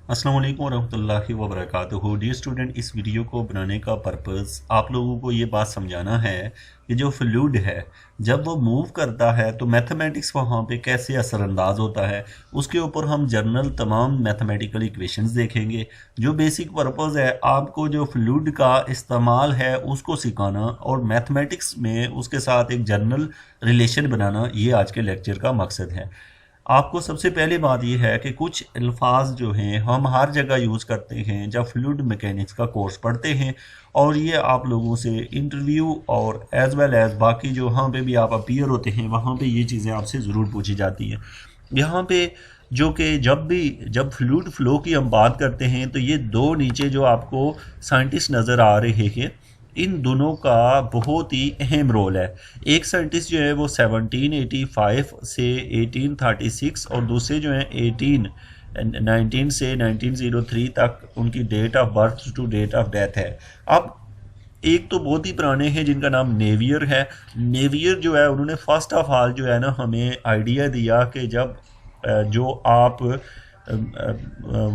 अस्सलाम वालेकुम वरहमतुल्लाहि वबरकातुहू। डियर स्टूडेंट, इस वीडियो को बनाने का पर्पस आप लोगों को ये बात समझाना है कि जो फ्लूइड है जब वो मूव करता है तो मैथमेटिक्स वहाँ पे कैसे असरअंदाज होता है। उसके ऊपर हम जनरल तमाम मैथमेटिकल इक्वेशंस देखेंगे। जो बेसिक पर्पस है आपको जो फ्लूइड का इस्तेमाल है उसको सिखाना और मैथमेटिक्स में उसके साथ एक जनरल रिलेशन बनाना, ये आज के लेक्चर का मकसद है। आपको सबसे पहली बात यह है कि कुछ अल्फाज जो हैं हम हर जगह यूज़ करते हैं जब फ्लूइड मैकेनिक्स का कोर्स पढ़ते हैं, और ये आप लोगों से इंटरव्यू और एज वेल एज बाकी जो वहाँ पे भी आप अपीयर होते हैं वहाँ पे ये चीज़ें आपसे ज़रूर पूछी जाती हैं। यहाँ पे जो कि जब फ्लूइड फ्लो की हम बात करते हैं तो ये दो नीचे जो आपको साइंटिस्ट नज़र आ रहे हैं, इन दोनों का बहुत ही अहम रोल है। एक साइंटिस्ट जो है वो 1785 से 1836 और दूसरे जो हैं 1819 से 1903 तक उनकी date of birth to date of death है। अब एक तो बहुत ही पुराने हैं जिनका नाम नेवियर है। नेवियर जो है उन्होंने फर्स्ट ऑफ ऑल जो है ना हमें आइडिया दिया कि जब जो आप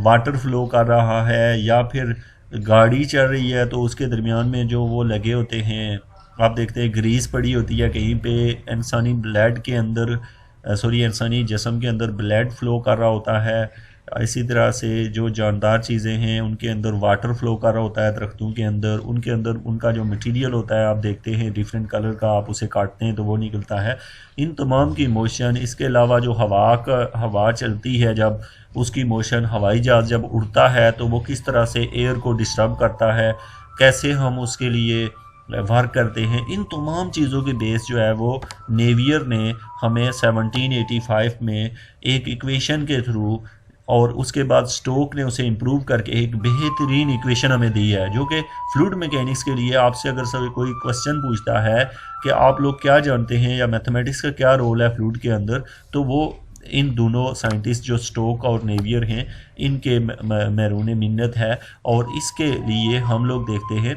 वाटर फ्लो कर रहा है या फिर गाड़ी चल रही है तो उसके दरमियान में जो वो लगे होते हैं, आप देखते हैं ग्रीस पड़ी होती है कहीं पे, इंसानी ब्लड के अंदर इंसानी जिस्म के अंदर ब्लड फ्लो कर रहा होता है। इसी तरह से जो जानदार चीज़ें हैं उनके अंदर वाटर फ्लो कर रहा होता है, दरख्तों के अंदर उनके अंदर उनका जो मटेरियल होता है आप देखते हैं डिफरेंट कलर का, आप उसे काटते हैं तो वो निकलता है। इन तमाम की मोशन, इसके अलावा जो हवा चलती है जब उसकी मोशन, हवाई जहाज़ जब उड़ता है तो वो किस तरह से एयर को डिस्टर्ब करता है, कैसे हम उसके लिए वर्क करते हैं, इन तमाम चीज़ों के बेस जो है वो नेवियर ने हमें 1785 में एक इक्वेशन के थ्रू और उसके बाद स्टोक ने उसे इम्प्रूव करके एक बेहतरीन इक्वेशन हमें दी है, जो कि फ्लूइड मैकेनिक्स के लिए आपसे अगर सभी कोई क्वेश्चन पूछता है कि आप लोग क्या जानते हैं या मैथमेटिक्स का क्या रोल है फ्लूइड के अंदर, तो वो इन दोनों साइंटिस्ट जो स्टोक और नेवियर हैं इनके मैरून मिन्नत है। और इसके लिए हम लोग देखते हैं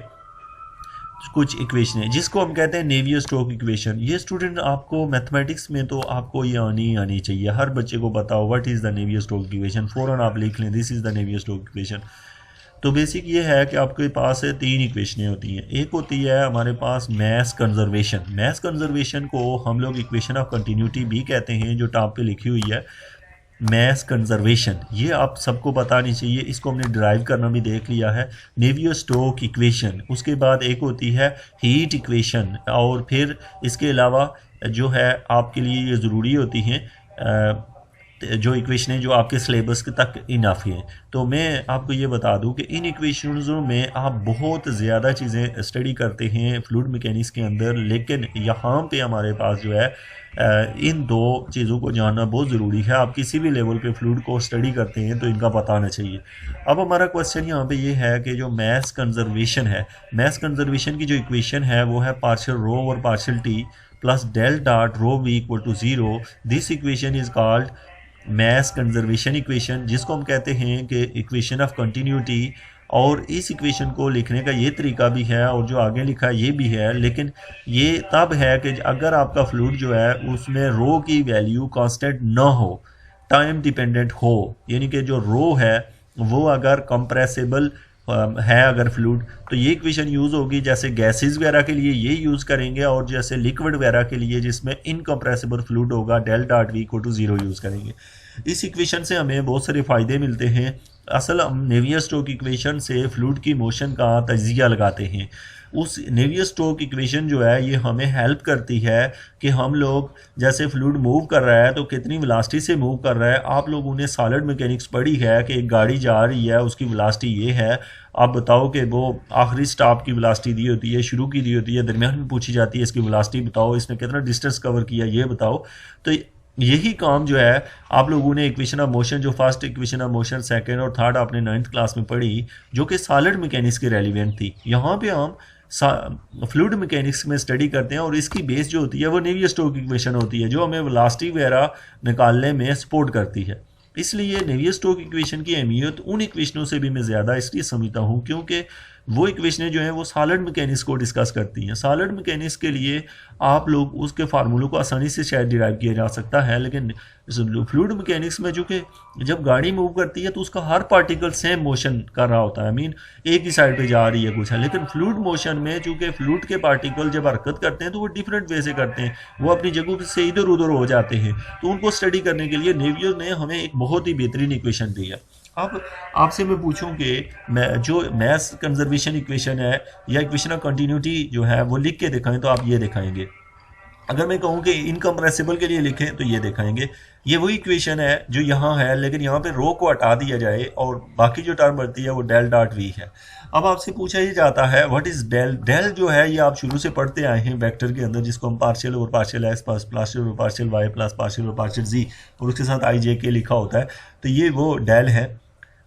कुछ इक्वेशन है जिसको हम कहते हैं नेवियर स्टोक इक्वेशन। ये स्टूडेंट आपको मैथमेटिक्स में तो आपको ये आनी चाहिए, हर बच्चे को पता हो what is the Navier stoke equation, फ़ौरन आप लिख लें this is the Navier stoke equation. तो बेसिक ये है कि आपके पास है तीन इक्वेशनें होती हैं। एक होती है हमारे पास मैस कंजर्वेशन। मैस कंजर्वेशन को हम लोग इक्वेशन ऑफ कंटिन्यूटी भी कहते हैं, जो टॉप पे लिखी हुई है मैस कंजर्वेशन, ये आप सबको बतानी चाहिए। इसको हमने ड्राइव करना भी देख लिया है, नेवियर स्टोक इक्वेशन। उसके बाद एक होती है हीट इक्वेशन, और फिर इसके अलावा जो है आपके लिए ये ज़रूरी होती हैं जो इक्वेशनें जो आपके सिलेबस के तक इनफ हैं। तो मैं आपको ये बता दूं कि इन इक्वेशनों में आप बहुत ज़्यादा चीज़ें स्टडी करते हैं फ्लूइड मैकेनिक्स के अंदर, लेकिन यहाँ पे हमारे पास जो है इन दो चीज़ों को जानना बहुत ज़रूरी है। आप किसी भी लेवल पे फ्लूइड को स्टडी करते हैं तो इनका पता होना चाहिए। अब हमारा क्वेश्चन यहाँ पे ये है कि जो मैस कंजर्वेशन है, मैस कंजर्वेशन की जो इक्वेशन है वो है पार्शियल रो और partial t plus del dot rho v equal to 0। This equation is called mass conservation equation, जिसको हम कहते हैं कि इक्वेशन ऑफ कंटिन्यूटी। और इस इक्वेशन को लिखने का ये तरीका भी है और जो आगे लिखा है ये भी है, लेकिन ये तब है कि अगर आपका फ्लूइड जो है उसमें रो की वैल्यू कांस्टेंट ना हो, टाइम डिपेंडेंट हो, यानी कि जो रो है वो अगर कंप्रेसिबल है अगर फ्लूइड, तो ये इक्वेशन यूज़ होगी। जैसे गैसेस वगैरह के लिए ये यूज़ करेंगे, और जैसे लिक्विड वगैरह के लिए जिसमें इनकम्प्रेसिबल फ्लूइड होगा del dot v equal to 0 use करेंगे। इस इक्वेशन से हमें बहुत सारे फ़ायदे मिलते हैं। असल हम नेवियर स्टोक इक्वेशन से फ्लूइड की मोशन का तजिया लगाते हैं। उस नेवियर स्टोक इक्वेशन जो है ये हमें हेल्प करती है कि हम लोग जैसे फ्लूइड मूव कर रहा है तो कितनी वेलोसिटी से मूव कर रहा है। आप लोगों ने सॉलिड मैकेनिक्स पढ़ी है कि एक गाड़ी जा रही है उसकी वेलोसिटी ये है, आप बताओ कि वो आखिरी स्टॉप की वेलोसिटी दी होती है, शुरू की दी होती है, दरमियान में पूछी जाती है इसकी वेलोसिटी बताओ, इसने कितना डिस्टेंस कवर किया ये बताओ। तो यही काम जो है आप लोगों ने इक्वेशन ऑफ मोशन, जो first equation of motion, second और थर्ड आपने 9th क्लास में पढ़ी, जो कि सॉलिड मैकेनिक्स की रेलिवेंट थी, यहाँ पे हम फ्लूइड मैकेनिक्स में स्टडी करते हैं। और इसकी बेस जो होती है वो नेवियर स्टोक इक्वेशन होती है, जो हमें वेलोसिटी वगैरह निकालने में सपोर्ट करती है। इसलिए नेवियर स्टोक इक्वेशन की अहमियत उन इक्वेशनों से भी मैं ज़्यादा इसलिए समझता हूँ क्योंकि वो इक्वेशनें जो हैं वो सॉलिड मैकेनिक्स को डिस्कस करती हैं। सॉलिड मैकेनिक्स के लिए आप लोग उसके फार्मूलों को आसानी से शायद डिराइव किया जा सकता है, लेकिन फ्लूइड मैकेनिक्स में चूँकि जब गाड़ी मूव करती है तो उसका हर पार्टिकल सेम मोशन कर रहा होता है, आई मीन एक ही साइड पे जा रही है कुछ है, लेकिन फ्लूइड मोशन में चूँकि फ्लूइड के पार्टिकल जब हरकत करते हैं तो वो डिफरेंट वे से करते हैं, वो अपनी जगह से इधर उधर हो जाते हैं। तो उनको स्टडी करने के लिए नेवियर ने हमें एक बहुत ही बेहतरीन इक्वेशन दी है। अब आपसे मैं पूछूं कि मैं जो मैस कंजर्वेशन इक्वेशन है या इक्वेशन ऑफ कंटिन्यूटी जो है वो लिख के दिखाएं तो आप ये दिखाएंगे। अगर मैं कहूं कि इनकम्प्रेसिबल के लिए लिखें तो ये दिखाएंगे। ये वही इक्वेशन है जो यहाँ है, लेकिन यहाँ पे रो को हटा दिया जाए और बाकी जो टर्म बढ़ती है वो डेल डॉट वी है। अब आपसे पूछा ही जाता है व्हाट इज डेल। डेल जो है ये आप शुरू से पढ़ते आए हैं वेक्टर के अंदर, जिसको हम पार्शियल और पार्शियल एक्स प्लस पार्शियल और पार्शियल वाई प्लस पार्शियल और पार्शियल जी और उसके साथ आई जे के लिखा होता है। तो ये वो डेल है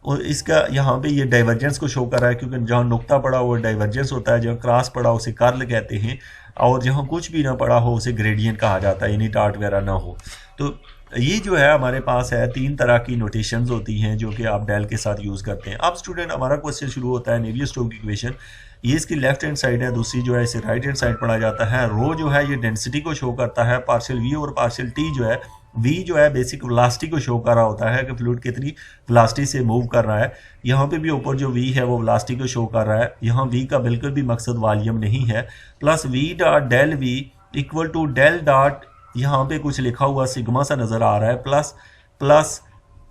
और इसका यहाँ पे ये डाइवर्जेंस को शो कर रहा है, क्योंकि जहाँ नुक्ता पड़ा हो डाइवर्जेंस होता है, जहाँ क्रॉस पड़ा उसे कर्ल कहते हैं, और जहाँ कुछ भी ना पड़ा हो उसे ग्रेडियंट कहा जाता है, यानी डॉट वगैरह ना हो। तो ये जो है हमारे पास है 3 तरह की नोटेशंस होती हैं जो कि आप डेल के साथ यूज़ करते हैं। अब स्टूडेंट हमारा क्वेश्चन शुरू होता है नेवियर-स्टोक्स इक्वेशन। ये इसकी लेफ्ट हैंड साइड है, दूसरी जो है इसे राइट हैंड साइड पढ़ा जाता है। रो जो है ये डेंसिटी को शो करता है, पार्शियल वी और पार्शियल टी जो है, वी जो है बेसिक वेलोसिटी को शो कर रहा होता है कि फ्लूइड कितनी वेलोसिटी से मूव कर रहा है। यहाँ पे भी ऊपर जो वी है वो वेलोसिटी को शो कर रहा है। यहाँ वी का बिल्कुल भी मकसद वॉल्यूम नहीं है। Plus v dot del v equal to del dot, यहाँ पे कुछ लिखा हुआ सिग्मा सा नज़र आ रहा है, प्लस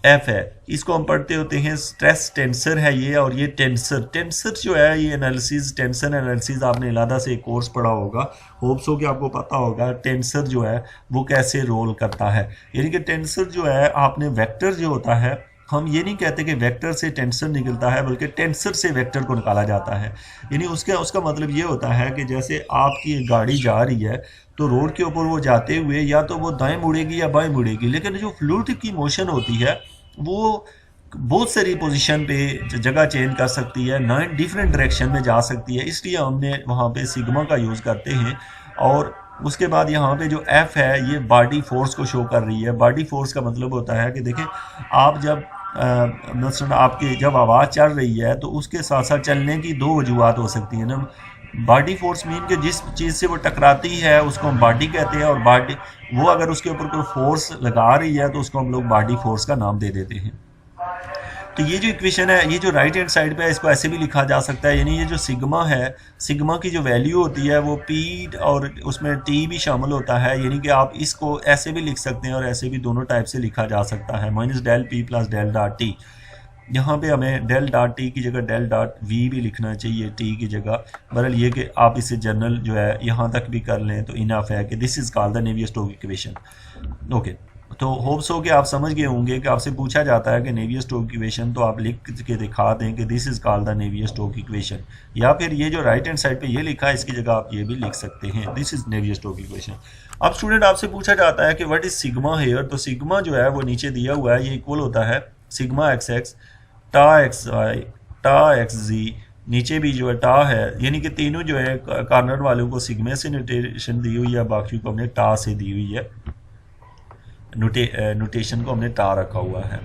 एफ है। इसको हम पढ़ते होते हैं स्ट्रेस टेंसर है ये, और ये टेंसर जो है ये एनालिसिस, टेंसर एनालिसिस आपने इलादा से एक कोर्स पढ़ा होगा, होप्स हो कि आपको पता होगा टेंसर जो है वो कैसे रोल करता है। यानी कि टेंसर जो है आपने वेक्टर जो होता है, हम ये नहीं कहते कि वेक्टर से टेंसर निकलता है, बल्कि टेंसर से वेक्टर को निकाला जाता है। यानी उसका मतलब ये होता है कि जैसे आपकी गाड़ी जा रही है तो रोड के ऊपर वो जाते हुए या तो वो दाएं मुड़ेगी या बाएं मुड़ेगी, लेकिन जो फ्लूइड की मोशन होती है वो बहुत सारी पोजीशन पे जगह चेंज कर सकती है, 9 डिफरेंट डायरेक्शन में जा सकती है, इसलिए हमने वहाँ पे सिग्मा का यूज़ करते हैं। और उसके बाद यहाँ पे जो एफ है ये बॉडी फोर्स को शो कर रही है। बॉडी फोर्स का मतलब होता है कि देखें आप जब मतलब आपकी जब आवाज़ चल रही है तो उसके साथ साथ चलने की 2 वजूहत हो सकती हैं ना। बॉडी फोर्स मीन कि जिस चीज़ से वो टकराती है उसको हम बॉडी कहते हैं, और बॉडी वो अगर उसके ऊपर कोई फोर्स लगा रही है तो उसको हम लोग बॉडी फोर्स का नाम दे देते हैं। तो ये जो इक्वेशन है ये जो राइट हैंड साइड पे है इसको ऐसे भी लिखा जा सकता है, यानी ये जो सिग्मा है, सिग्मा की जो वैल्यू होती है वो पी और उसमें टी भी शामिल होता है, यानी कि आप इसको ऐसे भी लिख सकते हैं और ऐसे भी दोनों टाइप से लिखा जा सकता है, minus del p plus del dot t. यहाँ पे हमें डेल डॉट टी की जगह डेल डॉट वी भी लिखना चाहिए टी की जगह। बहरहाल ये कि आप इसे जनरल जो है यहाँ तक भी कर लें तो इनफ है कि this is called the Navier-Stokes equation. Okay, तो होप्स हो कि आप समझ गए होंगे कि आपसे पूछा जाता है कि नेवियर-स्टोक्स इक्वेशन, तो आप लिख के दिखा दें कि this is called the Navier-Stokes equation, या फिर ये जो राइट हैंड साइड पे ये लिखा है इसकी जगह आप ये भी लिख सकते हैं, दिस इज़ नेवियर-स्टोक्स इक्वेशन। अब स्टूडेंट आपसे पूछा जाता है कि व्हाट इज सिग्मा हेयर, तो सिग्मा जो है वो नीचे दिया हुआ है, ये इक्वल होता है सिग्मा एक्स एक्स टा एक्स वाई टा एक्स जी, नीचे भी जो है टा है, यानी कि तीनों जो है कॉर्नर वालों को सिग्मा से नोटेशन दी हुई है, बाकी को हमने टा से दी हुई है, नोटेशन को हमने टा रखा हुआ है।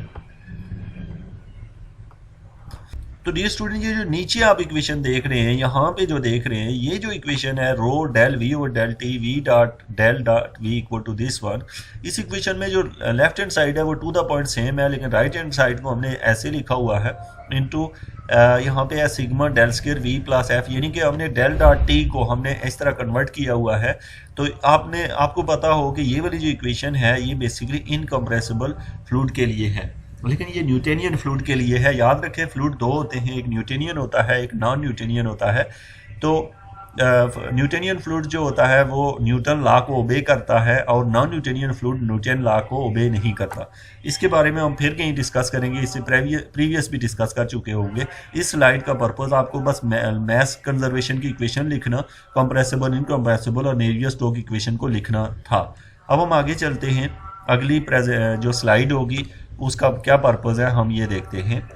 तो डियर स्टूडेंट ये जो नीचे आप इक्वेशन देख रहे हैं, यहाँ पे जो देख रहे हैं ये जो इक्वेशन है रो डेल वी और del t v dot del dot v equal to this one, इस इक्वेशन में जो लेफ्ट हैंड साइड है वो टू द पॉइंट सेम है, लेकिन राइट हैंड साइड को हमने ऐसे लिखा हुआ है इनटू यहाँ पे है sigma del square v plus f, यानी कि हमने डेल डॉट टी को हमने इस तरह कन्वर्ट किया हुआ है। तो आपको पता हो कि ये वाली जो इक्वेशन है ये बेसिकली इनकम्प्रेसिबल फ्लूइड के लिए है, लेकिन ये न्यूटोनियन फ्लूइड के लिए है। याद रखें फ्लूइड 2 होते हैं, एक न्यूटोनियन होता है एक नॉन न्यूटोनियन होता है। तो न्यूटोनियन फ्लूइड जो होता है वो न्यूटन लॉ को ओबे करता है, और non Newtonian fluid Newton law को ओबे नहीं करता। इसके बारे में हम फिर कहीं डिस्कस करेंगे, इससे प्रीवियस भी डिस्कस कर चुके होंगे। इस स्लाइड का पर्पज़ आपको बस मैस कंजर्वेशन की इक्वेशन लिखना, कंप्रेसिबल इनकम्प्रेसिबल और नेवियर-स्टोक्स इक्वेशन को लिखना था। अब हम आगे चलते हैं, अगली जो स्लाइड होगी उसका क्या पर्पज़ है हम ये देखते हैं।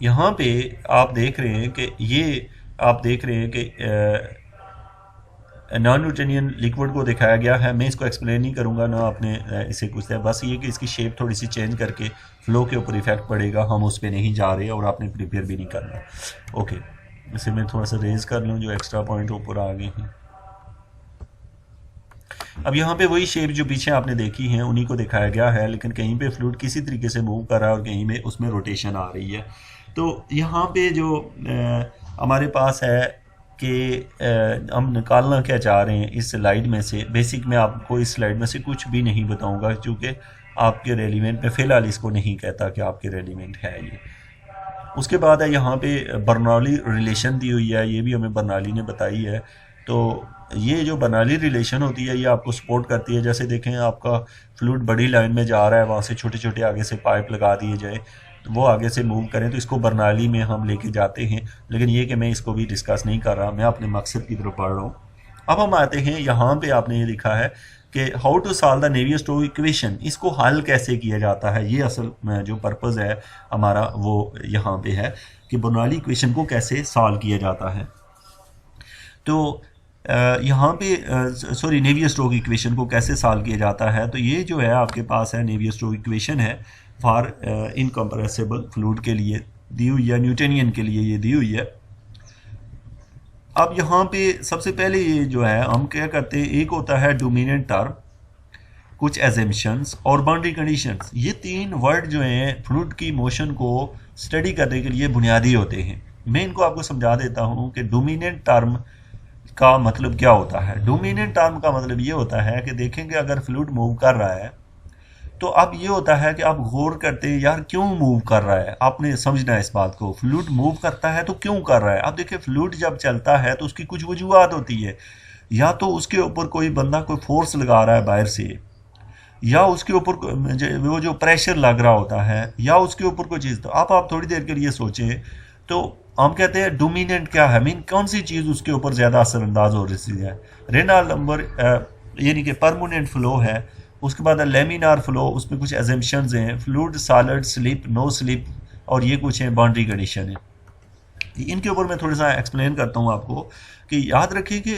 यहाँ पे आप देख रहे हैं कि ये आप देख रहे हैं कि नॉन न्यूटोनियन लिक्विड को दिखाया गया है। मैं इसको एक्सप्लेन नहीं करूँगा ना, आपने इसे कुछ है, बस ये कि इसकी शेप थोड़ी सी चेंज करके फ़्लो के ऊपर इफ़ेक्ट पड़ेगा, हम उस पर नहीं जा रहे और आपने प्रिपेयर भी नहीं करना। ओके, इसे मैं थोड़ा सा रेज़ कर लूँ, जो एक्स्ट्रा पॉइंट ऊपर आ गए हैं। अब यहाँ पे वही शेप जो पीछे आपने देखी हैं उन्हीं को दिखाया गया है, लेकिन कहीं पे फ्लूइड किसी तरीके से मूव कर रहा है और कहीं में उसमें रोटेशन आ रही है। तो यहाँ पे जो हमारे पास है कि हम निकालना क्या चाह रहे हैं इस स्लाइड में से, बेसिक में आपको इस स्लाइड में से कुछ भी नहीं बताऊंगा क्योंकि आपके रेलिवेंट में फ़िलहाल इसको नहीं कहता कि आपके रेलिवेंट है ये। उसके बाद है यहाँ पे बर्नौली रिलेशन दी हुई है, ये भी हमें बर्नौली ने बताई है। तो ये जो बर्नौली रिलेशन होती है ये आपको सपोर्ट करती है। जैसे देखें आपका फ्लूइड बड़ी लाइन में जा रहा है, वहाँ से छोटे छोटे आगे से पाइप लगा दिए जाए तो वो आगे से मूव करें, तो इसको बर्नौली में हम लेके जाते हैं। लेकिन ये कि मैं इसको भी डिस्कस नहीं कर रहा, मैं अपने मकसद की तरफ बढ़ रहा हूँ। अब हम आते हैं यहाँ पे, आपने ये लिखा है कि how to solve the Navier-Stokes equation, इसको हल कैसे किया जाता है। ये असल में जो पर्पज़ है हमारा वो यहाँ पे है कि बर्नौली इक्वेशन को कैसे सॉल्व किया जाता है। तो यहाँ पे नेवियर-स्टोक्स इक्वेशन को कैसे सॉल्व किया जाता है। तो ये जो है आपके पास है नेवियर-स्टोक्स इक्वेशन है फॉर इनकम्प्रेसिबल फ्लूइड के लिए दी हुई है, न्यूटनियन के लिए ये दी हुई है। अब यहाँ पे सबसे पहले ये जो है हम क्या करते हैं, एक होता है डोमिनेंट टर्म, कुछ एजम्पशंस और बाउंड्री कंडीशंस। ये तीन वर्ड जो हैं फ्लूइड की मोशन को स्टडी करने के लिए बुनियादी होते हैं। मैं इनको आपको समझा देता हूँ कि डोमिनेंट टर्म का मतलब क्या होता है। डोमिनेंट टर्म का मतलब ये होता है कि देखेंगे अगर फ्लूइड मूव कर रहा है तो अब ये होता है कि आप गौर करते हैं यार क्यों मूव कर रहा है, आपने समझना है इस बात को। फ्लूइड मूव करता है तो क्यों कर रहा है। अब देखिए फ्लूइड जब चलता है तो उसकी कुछ वजूहत होती है, या तो उसके ऊपर कोई बंदा कोई फोर्स लगा रहा है बाहर से, या उसके ऊपर वो जो प्रेशर लग रहा होता है, या उसके ऊपर कोई चीज़। तो आप थोड़ी देर के लिए सोचें तो हम कहते हैं डोमिनेंट क्या है, मीन कौन सी चीज़ उसके ऊपर ज़्यादा असरअंदाज हो रही है। रेनॉल्ड्स नंबर यानी कि परमानेंट फ्लो है। उसके बाद लेमिनार फ्लो, उसमें कुछ एजम्पशंस हैं, fluid solid slip no slip, और ये कुछ हैं बाउंड्री कंडीशन है। इनके ऊपर मैं थोड़ा सा एक्सप्लेन करता हूँ आपको कि याद रखिए कि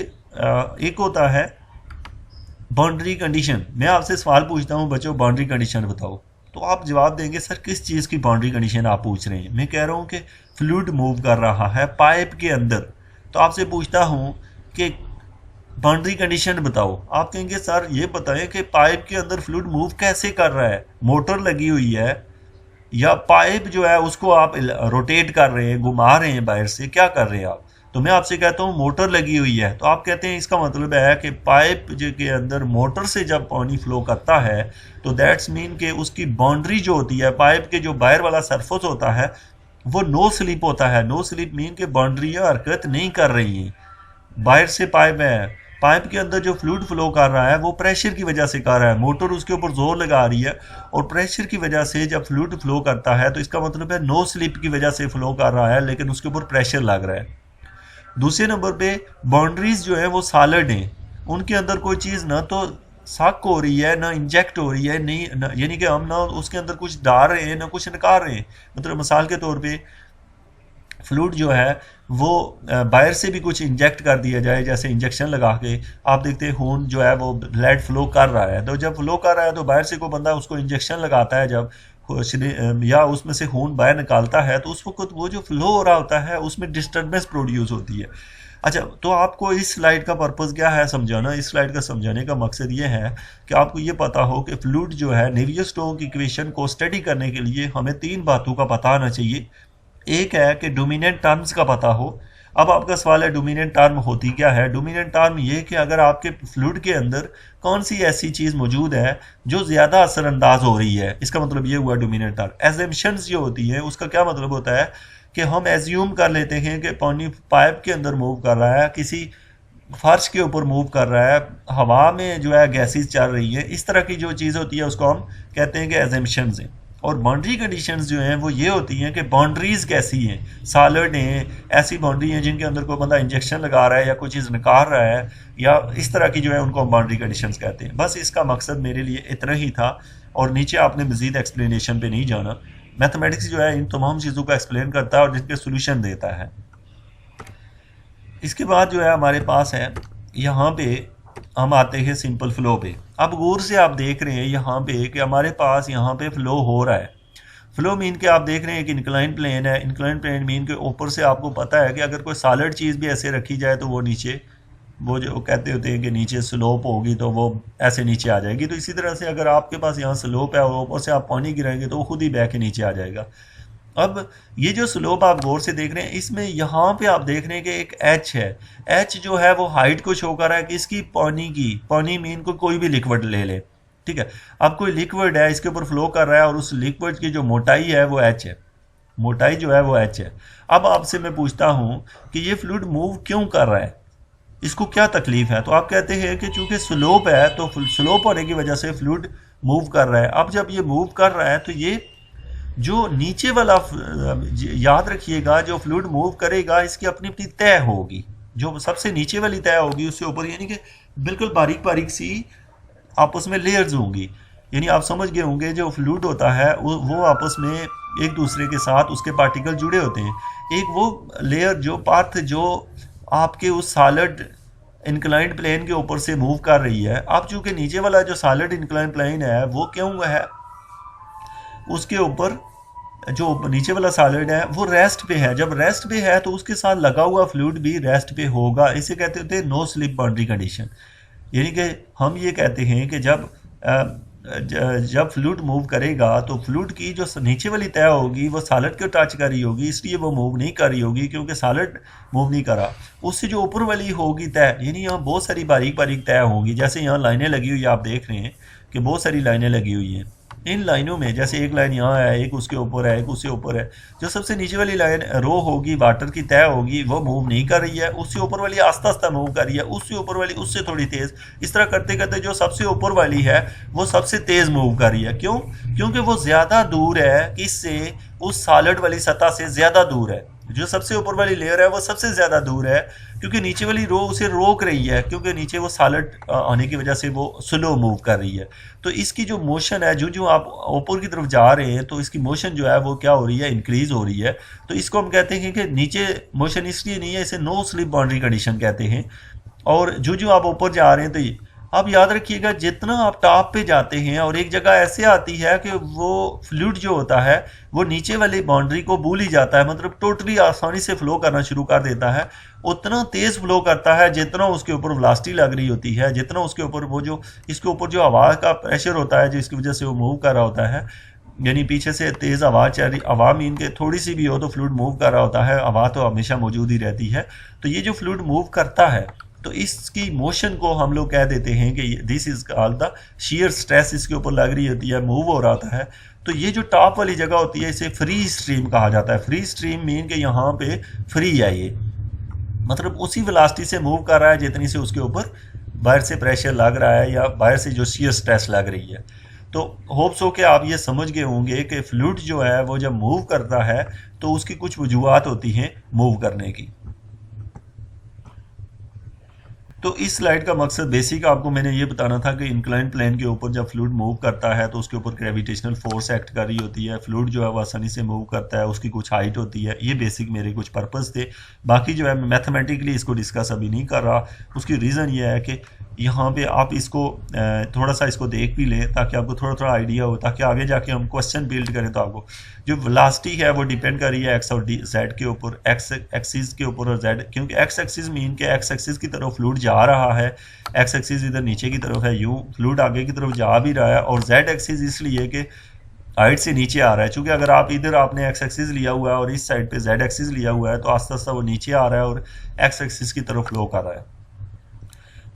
एक होता है बाउंड्री कंडीशन। मैं आपसे सवाल पूछता हूँ बच्चों बाउंड्री कंडीशन बताओ, तो आप जवाब देंगे सर किस चीज़ की बाउंड्री कंडीशन आप पूछ रहे हैं। मैं कह रहा हूँ कि फ्लूइड मूव कर रहा है पाइप के अंदर, तो आपसे पूछता हूँ कि बाउंड्री कंडीशन बताओ। आप कहेंगे सर ये बताएं कि पाइप के अंदर फ्लूइड मूव कैसे कर रहा है, मोटर लगी हुई है या पाइप जो है उसको आप रोटेट कर रहे हैं, घुमा रहे हैं बाहर से, क्या कर रहे हैं आप। तो मैं आपसे कहता हूँ मोटर लगी हुई है, तो आप कहते हैं इसका मतलब है कि पाइप के अंदर मोटर से जब पानी फ्लो करता है तो दैट्स मीन कि उसकी बाउंड्री जो होती है, पाइप के जो बाहर वाला सरफेस होता है वो नो स्लिप होता है। नो स्लिप मीन कि बाउंड्रियाँ हरकत नहीं कर रही हैं, बाहर से पाइप है, पाइप के अंदर जो फ्लूइड फ्लो कर रहा है वो प्रेशर की वजह से कर रहा है, मोटर उसके ऊपर जोर लगा रही है और प्रेशर की वजह से जब फ्लूइड फ्लो करता है तो इसका मतलब है नो स्लिप की वजह से फ्लो कर रहा है, लेकिन उसके ऊपर प्रेशर लग रहा है। दूसरे नंबर पे बाउंड्रीज जो है वो सॉलिड हैं, उनके अंदर कोई चीज़ ना तो सक हो रही है ना इंजेक्ट हो रही है, नहीं यानी कि हम ना उसके अंदर कुछ डाल रहे हैं ना कुछ निकाल रहे हैं। मतलब मिसाल के तौर पे फ्लूइड जो है वो बाहर से भी कुछ इंजेक्ट कर दिया जाए, जैसे इंजेक्शन लगा के आप देखते हैं खून जो है वो ब्लड फ्लो कर रहा है, तो जब फ्लो कर रहा है तो बाहर से कोई बंदा उसको इंजेक्शन लगाता है जब या उसमें से खून बाहर निकालता है तो उस वक्त वो जो फ्लो हो रहा होता है उसमें डिस्टर्बेंस प्रोड्यूस होती है। अच्छा, तो आपको इस स्लाइड का पर्पज़ क्या है समझाना। इस स्लाइड का समझाने का मकसद ये है कि आपको ये पता हो कि फ्लूइड जो है नेवियर-स्टोक्स इक्वेशन को स्टडी करने के लिए हमें तीन बातों का पता होना चाहिए। एक है कि डोमिनेंट टर्म्स का पता हो। अब आपका सवाल है डोमिनेंट टर्म होती क्या है। डोमिनेंट टर्म ये कि अगर आपके फ्लूइड के अंदर कौन सी ऐसी चीज़ मौजूद है जो ज़्यादा असरअंदाज हो रही है, इसका मतलब ये हुआ डोमिनेंट टर्म। एजम्पशंस जो होती हैं उसका क्या मतलब होता है कि हम एज्यूम कर लेते हैं कि पानी पाइप के अंदर मूव कर रहा है, किसी फर्श के ऊपर मूव कर रहा है, हवा में जो है गैसेस चल रही हैं, इस तरह की जो चीज़ होती है उसको हम कहते हैं कि एजम्पशंस हैं। और बाउंड्री कंडीशंस जो हैं वो ये होती हैं कि बाउंड्रीज़ कैसी हैं, सॉलिड हैं, ऐसी बाउंड्री हैं जिनके अंदर कोई बंदा इंजेक्शन लगा रहा है या कोई चीज़ निकाल रहा है, या इस तरह की जो है उनको हम बाउंड्री कंडीशंस कहते हैं। बस इसका मकसद मेरे लिए इतना ही था और नीचे आपने मज़ीद एक्सप्लेनेशन पे नहीं जाना। मैथमेटिक्स जो है इन तमाम चीज़ों को एक्सप्लेन करता है और जिनके सोल्यूशन देता है। इसके बाद जो है हमारे पास है यहाँ पे हम आते हैं सिंपल फ्लो पे। अब गौर से आप देख रहे हैं यहाँ पे कि हमारे पास यहाँ पे फ्लो हो रहा है फ्लो मीन के आप देख रहे हैं कि इंक्लाइन प्लेन है, इंक्लाइन प्लेन मीन के ऊपर से आपको पता है कि अगर कोई सॉलिड चीज़ भी ऐसे रखी जाए तो वो नीचे, वो जो कहते होते हैं कि नीचे स्लोप होगी तो वो ऐसे नीचे आ जाएगी। तो इसी तरह से अगर आपके पास यहाँ स्लोप है और ऊपर से आप पानी गिराएंगे तो वो खुद ही बह के नीचे आ जाएगा। अब ये जो स्लोप आप गौर से देख रहे हैं, इसमें यहाँ पे आप देख रहे हैं कि एक एच है। एच जो है वो हाइट को शो कर रहा है कि इसकी पानी की, पानी मीन को कोई भी लिक्विड ले ले, ठीक है। अब कोई लिक्विड है इसके ऊपर फ्लो कर रहा है और उस लिक्विड की जो मोटाई है वो एच है, मोटाई जो है वो एच है। अब आपसे मैं पूछता हूँ कि ये फ्लूइड मूव क्यों कर रहा है, इसको क्या तकलीफ है? तो आप कहते हैं कि चूंकि स्लोप है तो स्लोप होने की वजह से फ्लूइड मूव कर रहा है। अब जब ये मूव कर रहा है तो ये जो नीचे वाला, याद रखिएगा, जो फ्लूइड मूव करेगा इसकी अपनी अपनी तय होगी। जो सबसे नीचे वाली तय होगी उससे ऊपर, यानी कि बिल्कुल बारीक बारीक सी आपस में लेयर्स होंगी। यानी आप समझ गए होंगे जो फ्लूइड होता है वो आपस में एक दूसरे के साथ उसके पार्टिकल जुड़े होते हैं। एक वो लेयर जो पार्ट जो आपके उस सॉलिड इंक्लाइंड प्लेन के ऊपर से मूव कर रही है। अब चूंकि नीचे वाला जो सॉलिड इंक्लाइंड प्लेन है वो क्यों है, उसके ऊपर जो नीचे वाला सॉलिड है वो रेस्ट पे है। जब रेस्ट पे है तो उसके साथ लगा हुआ फ्लूइड भी रेस्ट पे होगा। इसे कहते होते हैं नो स्लिप बाउंड्री कंडीशन। यानी कि हम ये कहते हैं कि जब फ्लूइड मूव करेगा तो फ्लूइड की जो नीचे वाली तय होगी वो सॉलिड को टच कर रही होगी, इसलिए वो मूव नहीं कर रही होगी क्योंकि सॉलिड मूव नहीं करा। उससे जो ऊपर वाली होगी तय, यानी यहाँ बहुत सारी बारीक बारीक तय होंगी। जैसे यहाँ लाइनें लगी हुई है, आप देख रहे हैं कि बहुत सारी लाइनें लगी हुई हैं। इन लाइनों में जैसे एक लाइन यहाँ है, एक उसके ऊपर है, एक उससे ऊपर है। जो सबसे नीचे वाली लाइन रो होगी, वाटर की तय होगी, वो मूव नहीं कर रही है। उससे ऊपर वाली आस्ता आस्ता मूव कर रही है, उससे ऊपर वाली उससे थोड़ी तेज। इस तरह करते करते जो सबसे ऊपर वाली है वो सबसे तेज मूव कर रही है। क्यों? क्योंकि वो ज्यादा दूर है, किससे? उस सॉलिड वाली सतह से ज्यादा दूर है। जो सबसे ऊपर वाली लेयर है वो सबसे ज्यादा दूर है क्योंकि नीचे वाली रो उसे रोक रही है, क्योंकि नीचे वो सॉलिड आने की वजह से वो स्लो मूव कर रही है। तो इसकी जो मोशन है, जो जो आप ऊपर की तरफ जा रहे हैं तो इसकी मोशन जो है वो क्या हो रही है, इंक्रीज हो रही है। तो इसको हम कहते हैं कि नीचे मोशन इसलिए नहीं है, इसे नो स्लिप बाउंड्री कंडीशन कहते हैं। और जो जो आप ऊपर जा रहे हैं तो आप याद रखिएगा जितना आप टॉप पे जाते हैं और एक जगह ऐसे आती है कि वो फ्लूइड जो होता है वो नीचे वाली बाउंड्री को भूल ही जाता है, मतलब टोटली आसानी से फ्लो करना शुरू कर देता है। उतना तेज फ्लो करता है जितना उसके ऊपर वेलोसिटी लग रही होती है, जितना उसके ऊपर वो जो इसके ऊपर जो हवा का प्रेशर होता है जिसकी वजह से वो मूव कर रहा होता है। यानी पीछे से तेज हवा चल रही, हवा मीन के थोड़ी सी भी हो तो फ्लूइड मूव कर रहा होता है, हवा तो हमेशा मौजूद ही रहती है। तो ये जो फ्लूइड मूव करता है तो इसकी मोशन को हम लोग कह देते हैं कि this is called the shear stress. इसके ऊपर लग रही होती है, मूव हो रहा होता है। तो ये जो टॉप वाली जगह होती है इसे फ्री स्ट्रीम कहा जाता है। फ्री स्ट्रीम मीन के यहाँ पे फ्री है, ये मतलब उसी वेलोसिटी से मूव कर रहा है जितनी से उसके ऊपर बाहर से प्रेशर लग रहा है या बाहर से जो शियर स्ट्रेस लग रही है। तो होप्स हो कि आप ये समझ गए होंगे कि फ्लूइड जो है वो जब मूव करता है तो उसकी कुछ वजूहत होती हैं मूव करने की। तो इस स्लाइड का मकसद बेसिक आपको मैंने ये बताना था कि इंक्लाइन प्लेन के ऊपर जब फ्लूइड मूव करता है तो उसके ऊपर ग्रेविटेशनल फोर्स एक्ट कर रही होती है। फ्लूइड जो है वो आसानी से मूव करता है, उसकी कुछ हाइट होती है। ये बेसिक मेरे कुछ पर्पस थे। बाकी जो है मैं मैथमेटिकली इसको डिस्कस अभी नहीं कर रहा। उसकी रीज़न ये है कि यहाँ पे आप इसको थोड़ा सा इसको देख भी लें ताकि आपको थोड़ा थोड़ा आइडिया हो, ताकि आगे जाके हम क्वेश्चन बिल्ड करें तो आपको जो वेलोसिटी है वो डिपेंड कर रही है एक्स और जेड के ऊपर, एक्स एक्सिस के ऊपर और जेड। क्योंकि एक्स एक्सिस मीन के एक्स एक्सिस की तरफ फ्लूइड जा रहा है, एक्स एक्सिस इधर नीचे की तरफ है, यूं फ्लूइड आगे की तरफ जा भी रहा है। और जेड एक्सिस इसलिए कि हाइट से नीचे आ रहा है। चूंकि अगर आप इधर आपने एक्स एक्सिस लिया हुआ है और इस साइड पे जेड एक्सिस लिया हुआ है तो आस्ता आस्ता वो नीचे आ रहा है और एक्स एक्सिस की तरफ फ्लो कर रहा है।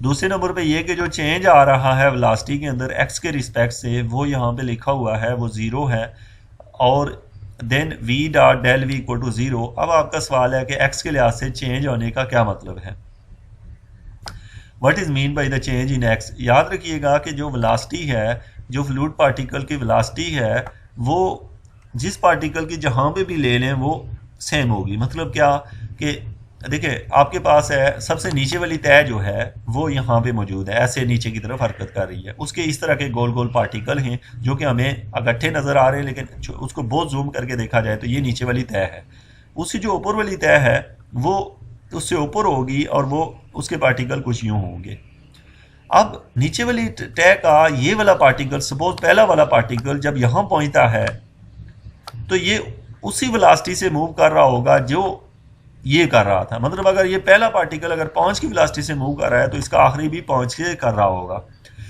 दूसरे नंबर पे ये कि जो चेंज आ रहा है वेलोसिटी के अंदर एक्स के रिस्पेक्ट से, वो यहाँ पे लिखा हुआ है वो ज़ीरो है। और then v dot del v equal to zero. अब आपका सवाल है कि एक्स के लिहाज से चेंज होने का क्या मतलब है, what is mean by the change in x. याद रखिएगा कि जो वेलोसिटी है, जो फ्लूइड पार्टिकल की वेलोसिटी है, वो जिस पार्टिकल की जहाँ पे भी ले लें वो सेम होगी। मतलब क्या कि देखिए आपके पास है सबसे नीचे वाली तय जो है वो यहाँ पे मौजूद है, ऐसे नीचे की तरफ हरकत कर रही है। उसके इस तरह के गोल गोल पार्टिकल हैं जो कि हमें इकट्ठे नज़र आ रहे हैं, लेकिन उसको बहुत जूम करके देखा जाए तो ये नीचे वाली तय है। उसकी जो ऊपर वाली तय है वो उससे ऊपर होगी और वो उसके पार्टिकल कुछ यूँ होंगे। अब नीचे वाली तय का ये वाला पार्टिकल, सपोज पहला वाला पार्टिकल जब यहाँ पहुँचता है तो ये उसी वेलोसिटी से मूव कर रहा होगा जो ये कर रहा था। मतलब अगर ये पहला पार्टिकल अगर पहुंच की वेलोसिटी से मूव कर रहा है तो इसका आखिरी भी पहुंच के कर रहा होगा।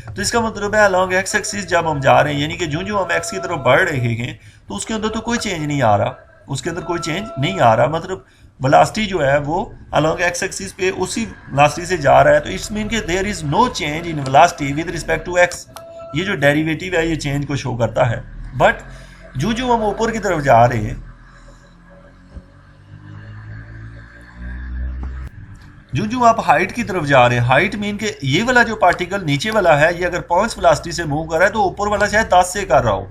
तो इसका मतलब है अलॉन्ग एक्स एक्सिस जब हम जा रहे हैं, यानी कि जो जो हम एक्स की तरफ बढ़ रहे हैं तो उसके अंदर तो कोई चेंज नहीं आ रहा, उसके अंदर कोई चेंज नहीं आ रहा। मतलब वेलोसिटी जो है वो अलॉन्ग एक्स एक्सिस पे उसी वेलोसिटी से जा रहा है। तो इट्स मीन कि there is no change in velocity with respect to x. ये जो डेरिवेटिव है ये चेंज को शो करता है। बट जो जो हम ऊपर की तरफ जा रहे हैं, जो जो आप हाइट की तरफ जा रहे हैं, हाइट मीन के ये वाला जो पार्टिकल नीचे वाला है ये अगर 5 वेलोसिटी से मूव कर रहा है तो ऊपर वाला शायद 10 से कर रहा हो,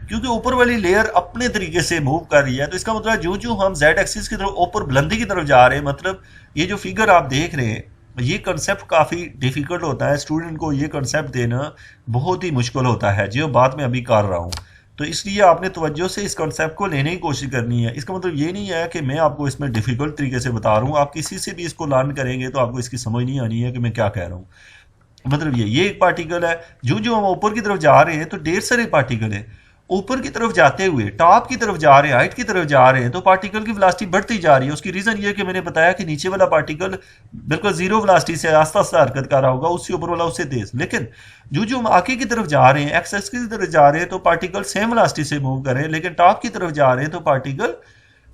क्योंकि ऊपर वाली लेयर अपने तरीके से मूव कर रही है। तो इसका मतलब जो जो हम जेड एक्सिस की तरफ ऊपर बुलंदी की तरफ जा रहे हैं, मतलब ये जो फिगर आप देख रहे हैं, ये कंसेप्ट काफ़ी डिफिकल्ट होता है स्टूडेंट को, ये कंसेप्ट देना बहुत ही मुश्किल होता है जो बात मैं अभी कर रहा हूँ। तो इसलिए आपने तवज्जो से इस कॉन्सेप्ट को लेने की कोशिश करनी है। इसका मतलब ये नहीं है कि मैं आपको इसमें डिफ़िकल्ट तरीके से बता रहा हूँ, आप किसी से भी इसको लर्न करेंगे तो आपको इसकी समझ नहीं आनी है कि मैं क्या कह रहा हूँ। मतलब ये एक पार्टिकल है, जो जो हम ऊपर की तरफ जा रहे हैं तो ढेर सारे पार्टिकल है। ऊपर की तरफ जाते हुए टॉप की तरफ जा रहे हैं, हाइट की तरफ जा रहे हैं, तो पार्टिकल की वेलोसिटी बढ़ती जा रही है। उसकी रीज़न ये है कि मैंने बताया कि नीचे वाला पार्टिकल बिल्कुल जीरो वेलोसिटी से आस्ता आस्ता हरकत कर रहा होगा, उससे ऊपर वाला उससे तेज। लेकिन जो जो हम आगे की तरफ जा रहे हैं, एक्स एक्सिस की तरफ जा रहे हैं, तो पार्टिकल सेम वेलोसिटी से मूव कर रहे हैं। लेकिन टॉप की तरफ जा रहे हैं तो पार्टिकल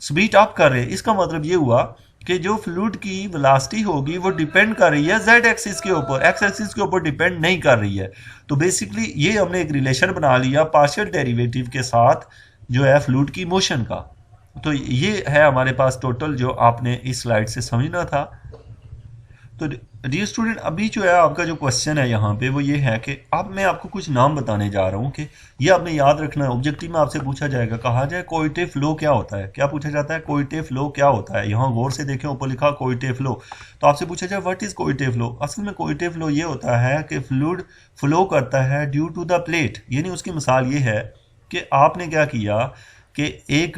स्पीड अप कर रहे हैं। इसका मतलब ये हुआ कि जो फ्लूइड की वेलोसिटी होगी वो डिपेंड कर रही है जेड एक्सिस के ऊपर, एक्स एक्सिस के ऊपर डिपेंड नहीं कर रही है। तो बेसिकली ये हमने एक रिलेशन बना लिया पार्शियल डेरिवेटिव के साथ जो है फ्लूइड की मोशन का। तो ये है हमारे पास टोटल जो आपने इस स्लाइड से समझना था। तो डियर स्टूडेंट, अभी जो है आपका जो क्वेश्चन है यहाँ पे वो ये है कि अब मैं आपको कुछ नाम बताने जा रहा हूँ कि ये आपने याद रखना है। ऑब्जेक्टिव में आपसे पूछा जाएगा, कहा जाए कोइटे फ्लो क्या होता है। क्या पूछा जाता है? कोइटे फ्लो क्या होता है। यहाँ गौर से देखें, ऊपर लिखा कोइटे फ्लो। तो आपसे पूछा जाए व्हाट इज कोइटे फ्लो। असल में कोइटे फ्लो ये होता है कि फ्लूइड फ्लो करता है ड्यू टू द प्लेट। यानी उसकी मिसाल ये है कि आपने क्या किया कि एक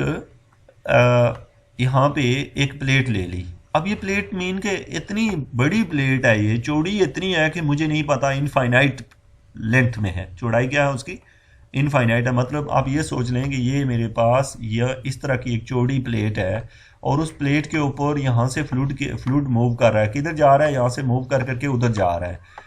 यहाँ पे एक प्लेट ले ली। अब ये प्लेट मीन के इतनी बड़ी प्लेट है, ये चौड़ी इतनी है कि मुझे नहीं पता, इनफाइनाइट लेंथ में है। चौड़ाई क्या है उसकी? इनफाइनाइट है। मतलब आप ये सोच लें कि ये मेरे पास यह इस तरह की एक चौड़ी प्लेट है और उस प्लेट के ऊपर यहाँ से फ्लूइड मूव कर रहा है। किधर जा रहा है? यहाँ से मूव कर करके उधर जा रहा है।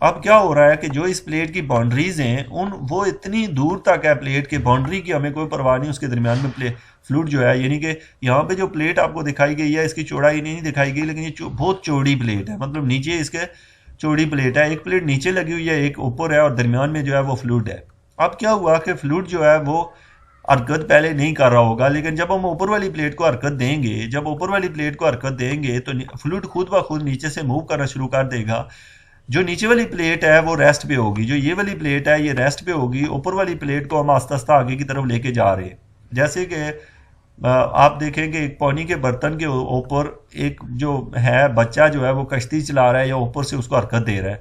अब क्या हो रहा है कि जो इस प्लेट की बाउंड्रीज हैं वो इतनी दूर तक है, प्लेट के बाउंड्री की हमें कोई परवाह नहीं, उसके दरमियान में फ्लूइड जो है, यानी कि यहाँ पे जो प्लेट आपको दिखाई गई है इसकी चौड़ाई नहीं दिखाई गई, लेकिन ये बहुत चौड़ी प्लेट है। मतलब नीचे इसके चौड़ी प्लेट है, एक प्लेट नीचे लगी हुई है, एक ऊपर है और दरमियान में जो है वो फ्लूइड है। अब क्या हुआ कि फ्लूइड जो है वो हरकत पहले नहीं कर रहा होगा, लेकिन जब हम ऊपर वाली प्लेट को हरकत देंगे, जब ऊपर वाली प्लेट को हरकत देंगे तो फ्लूइड खुद ब खुद नीचे से मूव करना शुरू कर देगा। जो नीचे वाली प्लेट है वो रेस्ट पे होगी, जो ये वाली प्लेट है ये रेस्ट पे होगी। ऊपर वाली प्लेट को हम आस्ता आस्ता आगे की तरफ लेके जा रहे हैं। जैसे कि आप देखेंगे एक पानी के बर्तन के ऊपर एक जो है बच्चा जो है वो कश्ती चला रहा है या ऊपर से उसको हरकत दे रहा है।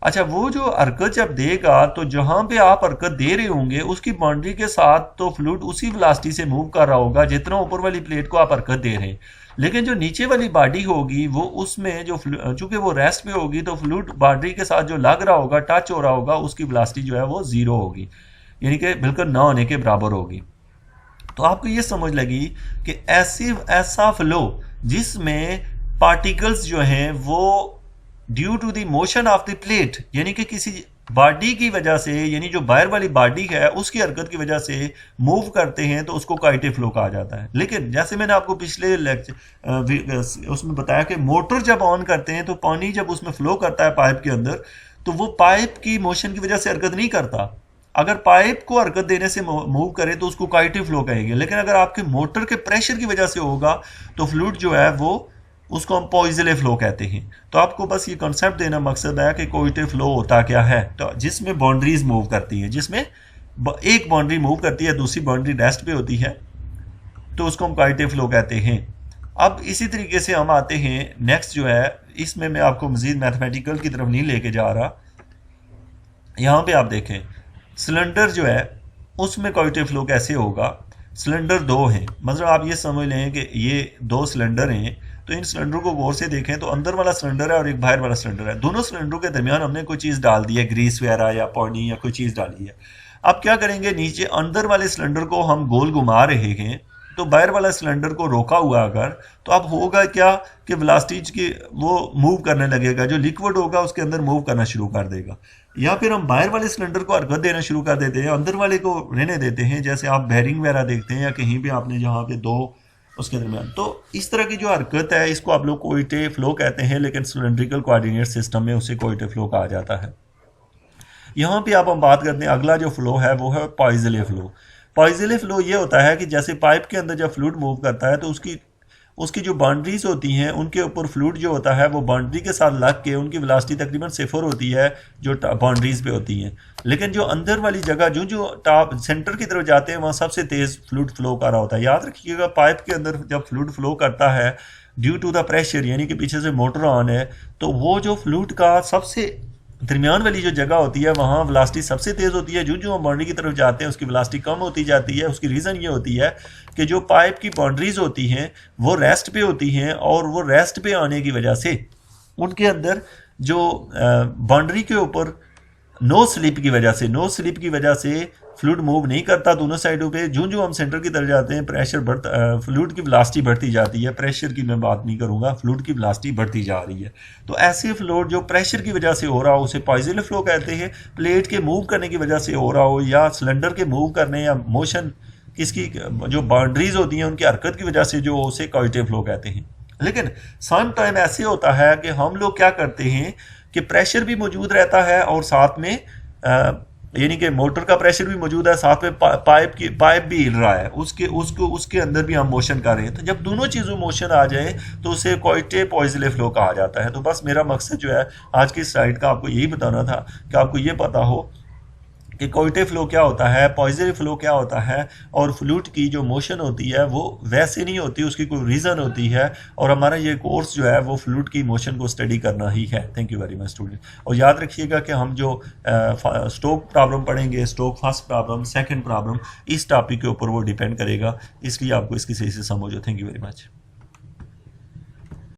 अच्छा, वो जो हरकत जब देगा तो जहाँ पे आप हरकत दे रहे होंगे उसकी बाउंड्री के साथ तो फ्लूइड उसी वेलोसिटी से मूव कर रहा होगा जितना ऊपर वाली प्लेट को आप हरकत दे रहे हैं। लेकिन जो नीचे वाली बॉडी होगी वो उसमें जो चूंकि वो रेस्ट पे होगी तो फ्लूइड बॉडी के साथ जो लग रहा होगा, टच हो रहा होगा, उसकी वेलोसिटी जो है वो जीरो होगी, यानी कि बिल्कुल ना होने के बराबर होगी। तो आपको ये समझ लगी कि ऐसा फ्लो जिसमें पार्टिकल्स जो हैं वो due to the motion of the plate, यानी कि किसी बॉडी की वजह से, यानी जो बाहर वाली बॉडी है उसकी हरकत की वजह से मूव करते हैं, तो उसको काइटे फ्लो कहा जाता है। लेकिन जैसे मैंने आपको पिछले लेक्चर उसमें बताया कि मोटर जब ऑन करते हैं तो पानी जब उसमें फ्लो करता है पाइप के अंदर, तो वो पाइप की मोशन की वजह से हरकत नहीं करता। अगर पाइप को हरकत देने से मूव करे तो उसको काइटे फ्लो कहेंगे। लेकिन अगर आपके मोटर के प्रेशर की वजह से होगा तो फ्लूइड जो है वो उसको हम पॉइजले फ्लो कहते हैं। तो आपको बस ये कॉन्सेप्ट देना मकसद है कि कोइटे फ्लो होता क्या है। तो जिसमें बाउंड्रीज मूव करती हैं, जिसमें एक बाउंड्री मूव करती है, दूसरी बाउंड्री रेस्ट पे होती है, तो उसको हम कोइटे फ्लो कहते हैं। अब इसी तरीके से हम आते हैं नेक्स्ट जो है, इसमें मैं आपको मजीद मैथमेटिकल की तरफ नहीं लेके जा रहा। यहाँ पे आप देखें सिलेंडर जो है उसमें कोइटे फ्लो कैसे होगा। सिलेंडर दो हैं, मतलब आप ये समझ लें कि ये दो सिलेंडर हैं। तो इन सिलेंडरों को गौर से देखें तो अंदर वाला सिलेंडर है और एक बाहर वाला सिलेंडर है। दोनों सिलेंडरों के दरमियान हमने कोई चीज़ डाल दी है, ग्रीस वगैरह या पानी या कोई चीज़ डाली है। अब क्या करेंगे, नीचे अंदर वाले सिलेंडर को हम गोल घुमा रहे हैं, तो बाहर वाला सिलेंडर को रोका हुआ अगर, तो अब होगा क्या कि वेलोसिटी की वो मूव करने लगेगा, जो लिक्विड होगा उसके अंदर मूव करना शुरू कर देगा। या फिर हम बाहर वाले सिलेंडर को हरकत देना शुरू कर देते हैं, अंदर वाले को रहने देते हैं, जैसे आप बेयरिंग वगैरह देखते हैं या कहीं भी आपने जहाँ पे दो उसके दरमियान। तो इस तरह की जो हरकत है इसको आप लोग कोइटे फ्लो कहते हैं, लेकिन सिलेंड्रिकल कोऑर्डिनेट सिस्टम में उसे कोइटे फ्लो कहा जाता है। यहाँ पे आप हम बात करते हैं, अगला जो फ्लो है वो है पॉइजले फ्लो। पॉइजले फ्लो ये होता है कि जैसे पाइप के अंदर जब फ्लूइड मूव करता है तो उसकी उसकी जो बाउंड्रीज होती हैं उनके ऊपर फ्लूइड जो होता है वो बाउंड्री के साथ लग के उनकी वेलोसिटी तकरीबन 0 होती है जो बाउंड्रीज पे होती हैं। लेकिन जो अंदर वाली जगह जो जो टॉप सेंटर की तरफ जाते हैं वहाँ सबसे तेज़ फ्लूइड फ्लो कर रहा होता है। याद रखिएगा, पाइप के अंदर जब फ्लूइड फ्लो करता है ड्यू टू द प्रेशर, यानी कि पीछे से मोटर ऑन है, तो वो जो फ्लूइड का सबसे दरमियान वाली जो जगह होती है वहाँ वेलोसिटी सबसे तेज़ होती है। जो जो हम बाउंड्री की तरफ जाते हैं उसकी वेलोसिटी कम होती जाती है। उसकी रीज़न ये होती है कि जो पाइप की बाउंड्रीज होती हैं वो रेस्ट पे होती हैं, और वो रेस्ट पे आने की वजह से उनके अंदर जो बाउंड्री के ऊपर नो स्लिप की वजह से फ्लूइड मूव नहीं करता दोनों साइडों पे। जो जो हम सेंटर की तरफ जाते हैं प्रेशर बढ़ता, फ्लूइड की वेलोसिटी बढ़ती जाती है। प्रेशर की मैं बात नहीं करूंगा, फ्लूइड की वेलोसिटी बढ़ती जा रही है। तो ऐसे फ्लूइड जो प्रेशर की वजह से हो रहा हो उसे पॉइजले फ्लो कहते हैं। प्लेट के मूव करने की वजह से हो रहा हो या सिलेंडर के मूव करने या मोशन किसकी जो बाउंड्रीज होती हैं उनकी हरकत की वजह से जो उसे कोइटे फ्लो कहते हैं। लेकिन सम टाइम ऐसे होता है कि हम लोग क्या करते हैं कि प्रेशर भी मौजूद रहता है और साथ में यानी कि मोटर का प्रेशर भी मौजूद है, साथ में पाइप भी हिल रहा है, उसके अंदर भी हम मोशन कर रहे हैं। तो जब दोनों चीज़ों मोशन आ जाए तो उसे कोइटे पॉइजले फ्लो कहा जाता है। तो बस मेरा मकसद जो है आज की स्लाइड का आपको यही बताना था कि आपको ये पता हो कि कोइटे फ्लो क्या होता है, पॉइजले फ्लो क्या होता है, और फ्लूइड की जो मोशन होती है वो वैसे नहीं होती, उसकी कोई रीज़न होती है। और हमारा ये कोर्स जो है वो फ्लूइड की मोशन को स्टडी करना ही है। Thank you very much student. और याद रखिएगा कि हम जो स्टोक प्रॉब्लम पढ़ेंगे, stoke first problem, second problem, इस टॉपिक के ऊपर वो डिपेंड करेगा, इसलिए आपको इसकी सही से समझ हो। Thank you very much.